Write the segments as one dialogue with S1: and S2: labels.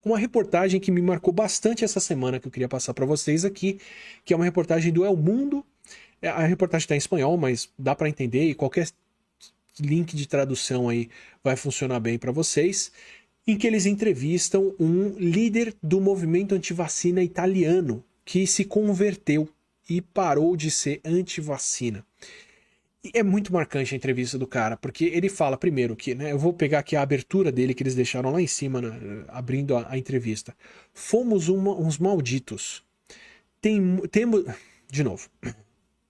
S1: uma reportagem que me marcou bastante essa semana, que eu queria passar para vocês aqui, que é uma reportagem do El Mundo. A reportagem está em espanhol, mas dá para entender e qualquer link de tradução aí vai funcionar bem para vocês, em que eles entrevistam um líder do movimento antivacina italiano que se converteu e parou de ser antivacina. E é muito marcante a entrevista do cara, porque ele fala primeiro que, né, eu vou pegar aqui a abertura dele que eles deixaram lá em cima, né, abrindo a entrevista. Fomos uns malditos. Temos, de novo,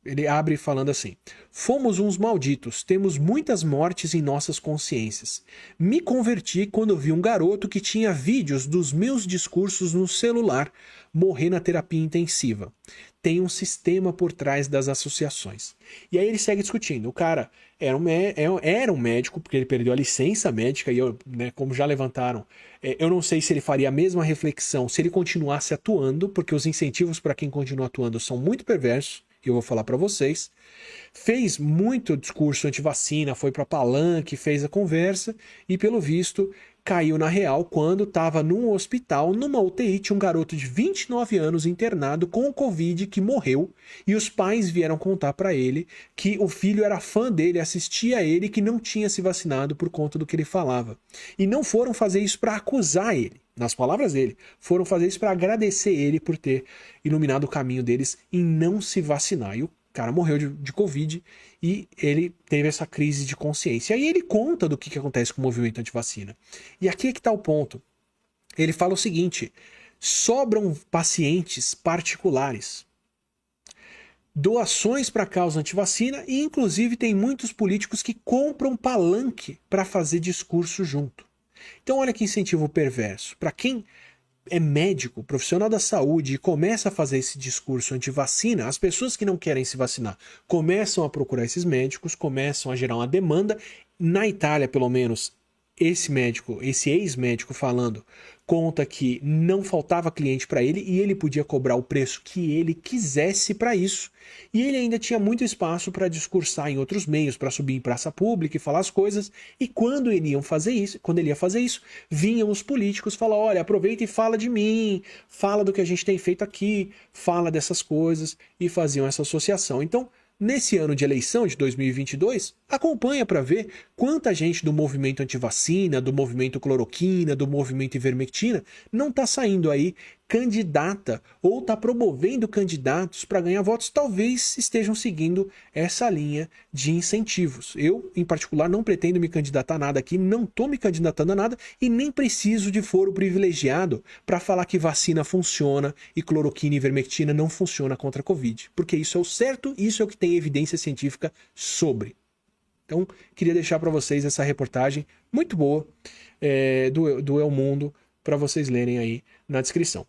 S1: ele abre falando assim: fomos uns malditos, temos muitas mortes em nossas consciências. Me converti quando vi um garoto que tinha vídeos dos meus discursos no celular morrer na terapia intensiva. Tem um sistema por trás das associações. E aí ele segue discutindo. O cara era um médico, porque ele perdeu a licença médica, e eu, né, como já levantaram, eu não sei se ele faria a mesma reflexão se ele continuasse atuando, porque os incentivos para quem continua atuando são muito perversos, e eu vou falar para vocês. Fez muito discurso anti-vacina, foi para palanque, fez a conversa, e pelo visto caiu na real quando estava num hospital, numa UTI, tinha um garoto de 29 anos internado com o Covid que morreu, e os pais vieram contar para ele que o filho era fã dele, assistia a ele, que não tinha se vacinado por conta do que ele falava. E não foram fazer isso para acusar ele, nas palavras dele, foram fazer isso para agradecer ele por ter iluminado o caminho deles em não se vacinar. E o cara morreu de Covid e ele teve essa crise de consciência. E aí ele conta do que acontece com o movimento antivacina. E aqui é que está o ponto. Ele fala o seguinte: sobram pacientes particulares, doações para a causa antivacina, e inclusive tem muitos políticos que compram palanque para fazer discurso junto. Então olha que incentivo perverso. Para quem é médico, profissional da saúde, e começa a fazer esse discurso anti-vacina, as pessoas que não querem se vacinar começam a procurar esses médicos, começam a gerar uma demanda. Na Itália, pelo menos, esse médico, esse ex-médico falando, conta que não faltava cliente para ele e ele podia cobrar o preço que ele quisesse para isso. E ele ainda tinha muito espaço para discursar em outros meios, para subir em praça pública e falar as coisas. E quando ele ia fazer isso, vinham os políticos falar: olha, aproveita e fala de mim, fala do que a gente tem feito aqui, fala dessas coisas, e faziam essa associação. Então, nesse ano de eleição de 2022, acompanha para ver quanta gente do movimento antivacina, do movimento cloroquina, do movimento ivermectina não está saindo aí candidata ou está promovendo candidatos para ganhar votos. Talvez estejam seguindo essa linha de incentivos. Eu, em particular, não pretendo me candidatar a nada aqui, não estou me candidatando a nada e nem preciso de foro privilegiado para falar que vacina funciona e cloroquina e ivermectina não funciona contra a Covid, porque isso é o certo e isso é o que tem evidência científica sobre. Então, queria deixar para vocês essa reportagem muito boa do El Mundo para vocês lerem aí na descrição.